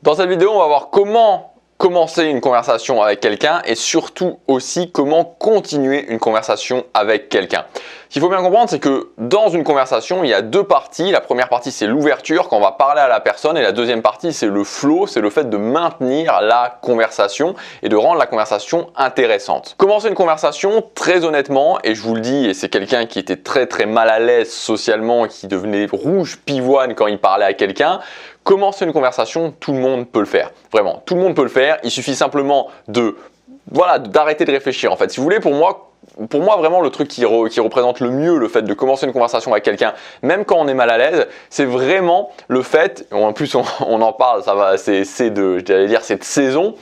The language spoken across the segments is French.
Dans cette vidéo, on va voir comment commencer une conversation avec quelqu'un et surtout aussi comment continuer une conversation avec quelqu'un. Ce qu'il faut bien comprendre, c'est que dans une conversation, il y a deux parties. La première partie, c'est l'ouverture, quand on va parler à la personne, et la deuxième partie, c'est le flow, c'est le fait de maintenir la conversation et de rendre la conversation intéressante. Commencer une conversation, très honnêtement, et je vous le dis, et c'est quelqu'un qui était très mal à l'aise socialement, qui devenait rouge pivoine quand il parlait à quelqu'un. Commencer une conversation, tout le monde peut le faire. Vraiment, tout le monde peut le faire. Il suffit simplement d'arrêter de réfléchir. En fait, si vous voulez, pour moi, vraiment, le truc qui représente le mieux le fait de commencer une conversation avec quelqu'un, même quand on est mal à l'aise, c'est vraiment le fait, en plus on en parle, ça va, c'est de saison,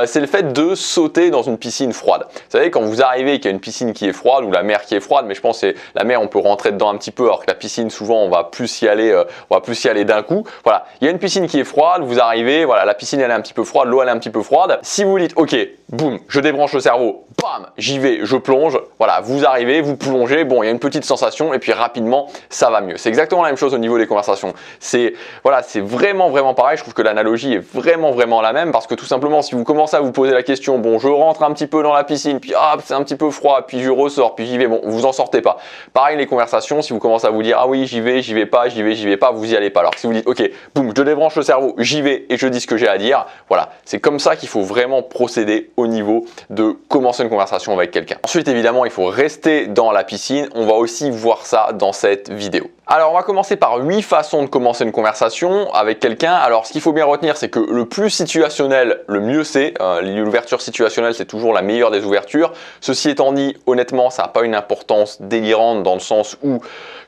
c'est le fait de sauter dans une piscine froide. Vous savez, quand vous arrivez et qu'il y a une piscine qui est froide ou la mer qui est froide, mais je pense que la mer, on peut rentrer dedans un petit peu, alors que la piscine, souvent, on va plus y aller d'un coup. Voilà, il y a une piscine qui est froide, vous arrivez, voilà, la piscine elle est un petit peu froide, l'eau elle est un petit peu froide. Si vous dites, ok, boum, je débranche le cerveau, bam, j'y vais, je plonge. Voilà, vous arrivez, vous plongez, bon, il y a une petite sensation et puis rapidement, ça va mieux. C'est exactement la même chose au niveau des conversations. C'est vraiment pareil. Je trouve que l'analogie est vraiment la même parce que tout simplement, si vous commencez à vous poser la question, bon, je rentre un petit peu dans la piscine, puis hop, c'est un petit peu froid, puis je ressors, puis j'y vais, bon, vous en sortez pas. Pareil, les conversations, si vous commencez à vous dire, ah oui, j'y vais pas, vous y allez pas. Alors si vous dites, ok, boum, je débranche le cerveau, j'y vais et je dis ce que j'ai à dire, voilà, c'est comme ça qu'il faut vraiment procéder au niveau de commencer une conversation avec quelqu'un. Ensuite, évidemment, il faut rester dans la piscine. On va aussi voir ça dans cette vidéo. Alors, on va commencer par 8 façons de commencer une conversation avec quelqu'un. Alors, ce qu'il faut bien retenir, c'est que le plus situationnel, le mieux c'est. L'ouverture situationnelle, c'est toujours la meilleure des ouvertures. Ceci étant dit, honnêtement, ça n'a pas une importance délirante dans le sens où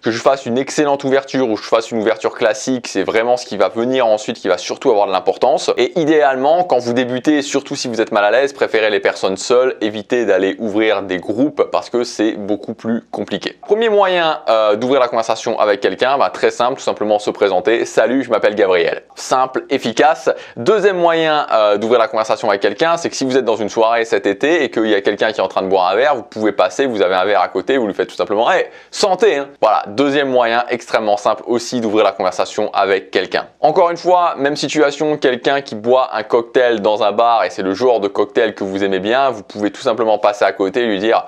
que je fasse une excellente ouverture ou je fasse une ouverture classique, c'est vraiment ce qui va venir ensuite qui va surtout avoir de l'importance. Et idéalement, quand vous débutez, surtout si vous êtes mal à l'aise, préférez les personnes seules, évitez d'aller ouvrir des groupes parce que c'est beaucoup plus compliqué. Premier moyen d'ouvrir la conversation avec quelqu'un, très simple, tout simplement se présenter. Salut, je m'appelle Gabriel. Simple, efficace. Deuxième moyen d'ouvrir la conversation avec quelqu'un, c'est que si vous êtes dans une soirée cet été et qu'il y a quelqu'un qui est en train de boire un verre, vous pouvez passer, vous avez un verre à côté, vous lui faites tout simplement hey, santé hein. Voilà, deuxième moyen extrêmement simple aussi d'ouvrir la conversation avec quelqu'un. Encore une fois, même situation, quelqu'un qui boit un cocktail dans un bar et c'est le genre de cocktail que vous aimez bien, vous pouvez tout simplement passer à côté et lui dire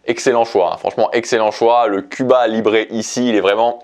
excellent choix, hein. Franchement excellent choix, le Cuba Libre ici, il est vraiment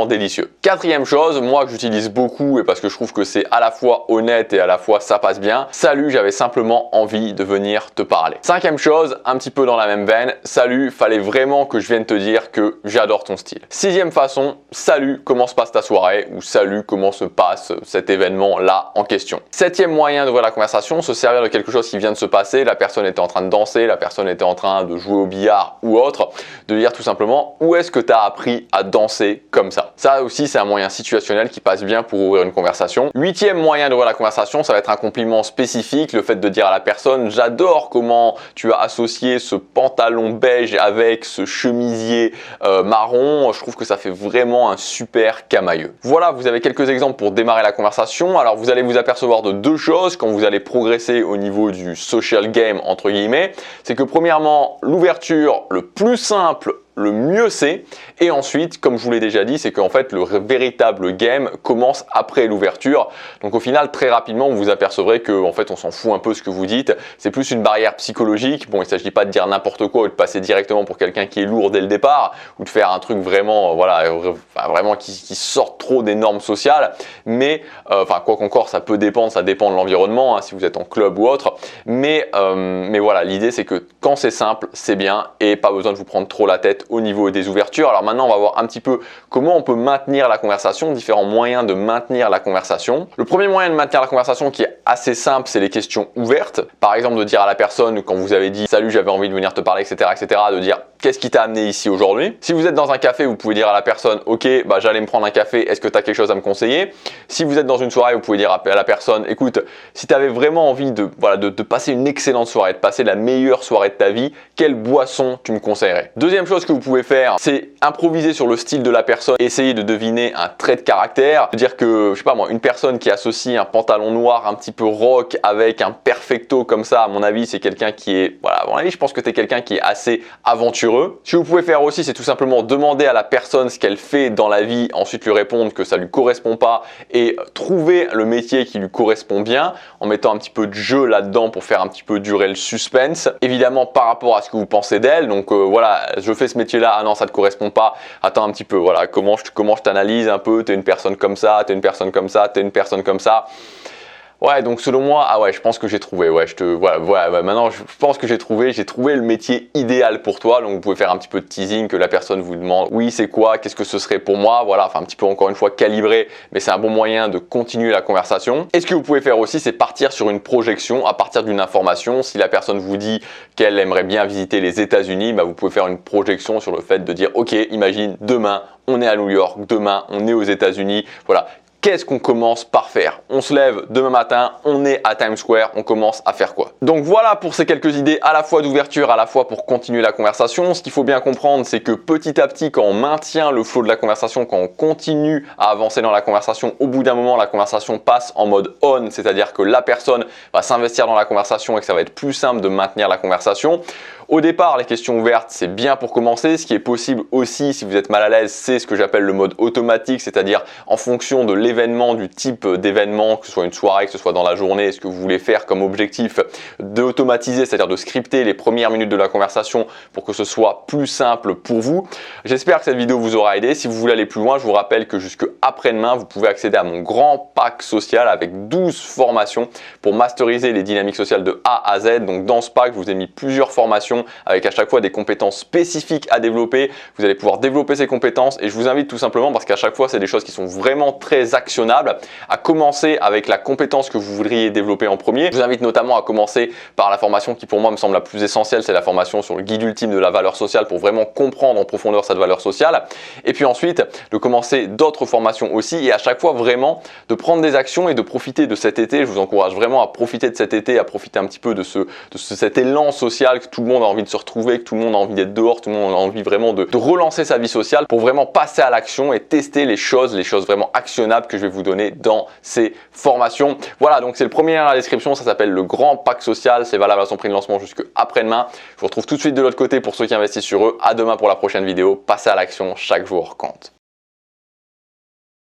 délicieux. Quatrième chose, moi que j'utilise beaucoup et parce que je trouve que c'est à la fois honnête et à la fois ça passe bien. Salut, j'avais simplement envie de venir te parler. Cinquième chose, un petit peu dans la même veine. Salut, fallait vraiment que je vienne te dire que j'adore ton style. Sixième façon, salut, comment se passe ta soirée ou salut, comment se passe cet événement là en question. Septième moyen d'ouvrir la conversation, se servir de quelque chose qui vient de se passer. La personne était en train de danser, la personne était en train de jouer au billard ou autre. De dire tout simplement où est-ce que tu as appris à danser comme ça. Ça aussi, c'est un moyen situationnel qui passe bien pour ouvrir une conversation. Huitième moyen d'ouvrir la conversation, ça va être un compliment spécifique, le fait de dire à la personne « J'adore comment tu as associé ce pantalon beige avec ce chemisier marron, je trouve que ça fait vraiment un super camailleux. » Voilà, vous avez quelques exemples pour démarrer la conversation. Alors, vous allez vous apercevoir de deux choses quand vous allez progresser au niveau du social game, entre guillemets. C'est que premièrement, l'ouverture, le plus simple, le mieux c'est, et ensuite, comme je vous l'ai déjà dit, c'est qu'en fait le véritable game commence après l'ouverture. Donc au final, très rapidement, vous vous apercevrez que en fait on s'en fout un peu ce que vous dites. C'est plus une barrière psychologique. Bon, il ne s'agit pas de dire n'importe quoi ou de passer directement pour quelqu'un qui est lourd dès le départ ou de faire un truc vraiment, vraiment qui sort trop des normes sociales. Mais quoi qu'encore, ça peut dépendre, ça dépend de l'environnement, hein, si vous êtes en club ou autre. Mais voilà, l'idée c'est que quand c'est simple, c'est bien et pas besoin de vous prendre trop la tête au niveau des ouvertures. Alors maintenant, on va voir un petit peu comment on peut maintenir la conversation, différents moyens de maintenir la conversation. Le premier moyen de maintenir la conversation qui est assez simple, c'est les questions ouvertes. Par exemple, de dire à la personne, quand vous avez dit « Salut, j'avais envie de venir te parler, etc. » de dire « Qu'est-ce qui t'a amené ici aujourd'hui ?» Si vous êtes dans un café, vous pouvez dire à la personne « Ok, j'allais me prendre un café, est-ce que tu as quelque chose à me conseiller ?» Si vous êtes dans une soirée, vous pouvez dire à la personne « Écoute, si tu avais vraiment envie de passer une excellente soirée, de passer la meilleure soirée de ta vie, quelle boisson tu me conseillerais ?» Deuxième chose que vous pouvez faire, c'est improviser sur le style de la personne, essayer de deviner un trait de caractère, de dire que, je sais pas moi, une personne qui associe un pantalon noir un petit peu rock avec un perfecto comme ça, à mon avis, c'est quelqu'un qui est, voilà, à mon avis, je pense que tu es quelqu'un qui est assez aventureux. sur eux. Ce que vous pouvez faire aussi, c'est tout simplement demander à la personne ce qu'elle fait dans la vie, ensuite lui répondre que ça lui correspond pas et trouver le métier qui lui correspond bien en mettant un petit peu de jeu là-dedans pour faire un petit peu durer le suspense. Évidemment par rapport à ce que vous pensez d'elle, donc voilà, je fais ce métier-là, ah non ça te correspond pas, attends un petit peu, voilà, comment je t'analyse un peu, t'es une personne comme ça, t'es une personne comme ça, t'es une personne comme ça. Ouais, donc selon moi, ah ouais, je pense que j'ai trouvé. Ouais, voilà, maintenant je pense que j'ai trouvé le métier idéal pour toi. Donc vous pouvez faire un petit peu de teasing, que la personne vous demande, oui, c'est quoi, qu'est-ce que ce serait pour moi, voilà, enfin un petit peu encore une fois calibré, mais c'est un bon moyen de continuer la conversation. Et ce que vous pouvez faire aussi, c'est partir sur une projection à partir d'une information. Si la personne vous dit qu'elle aimerait bien visiter les États-Unis, bah, vous pouvez faire une projection sur le fait de dire, ok, imagine demain on est à New York, demain on est aux États-Unis, voilà. Qu'est-ce qu'on commence par faire? On se lève demain matin, on est à Times Square, on commence à faire quoi? Donc voilà pour ces quelques idées à la fois d'ouverture, à la fois pour continuer la conversation. Ce qu'il faut bien comprendre, c'est que petit à petit, quand on maintient le flow de la conversation, quand on continue à avancer dans la conversation, au bout d'un moment, la conversation passe en mode on, c'est-à-dire que la personne va s'investir dans la conversation et que ça va être plus simple de maintenir la conversation. Au départ, les questions ouvertes, c'est bien pour commencer. Ce qui est possible aussi, si vous êtes mal à l'aise, c'est ce que j'appelle le mode automatique, c'est-à-dire en fonction de l'événement, du type d'événement, que ce soit une soirée, que ce soit dans la journée, ce que vous voulez faire comme objectif, d'automatiser, c'est-à-dire de scripter les premières minutes de la conversation pour que ce soit plus simple pour vous. J'espère que cette vidéo vous aura aidé. Si vous voulez aller plus loin, je vous rappelle que jusque après-demain, vous pouvez accéder à mon grand pack social avec 12 formations pour masteriser les dynamiques sociales de A à Z. Donc dans ce pack, je vous ai mis plusieurs formations avec à chaque fois des compétences spécifiques à développer. Vous allez pouvoir développer ces compétences et je vous invite tout simplement, parce qu'à chaque fois c'est des choses qui sont vraiment très actionnables, à commencer avec la compétence que vous voudriez développer en premier. Je vous invite notamment à commencer par la formation qui pour moi me semble la plus essentielle, c'est la formation sur le guide ultime de la valeur sociale pour vraiment comprendre en profondeur cette valeur sociale. Et puis ensuite de commencer d'autres formations aussi et à chaque fois vraiment de prendre des actions et de profiter de cet été. Je vous encourage vraiment à profiter de cet été, à profiter un petit peu de cet élan social que tout le monde a envie de se retrouver, que tout le monde a envie d'être dehors, tout le monde a envie vraiment de relancer sa vie sociale pour vraiment passer à l'action et tester les choses vraiment actionnables que je vais vous donner dans ces formations. Voilà, donc c'est le premier lien dans la description, ça s'appelle le grand pack social, c'est valable à son prix de lancement jusque après-demain. Je vous retrouve tout de suite de l'autre côté pour ceux qui investissent sur eux. À demain pour la prochaine vidéo. Passez à l'action, chaque jour compte.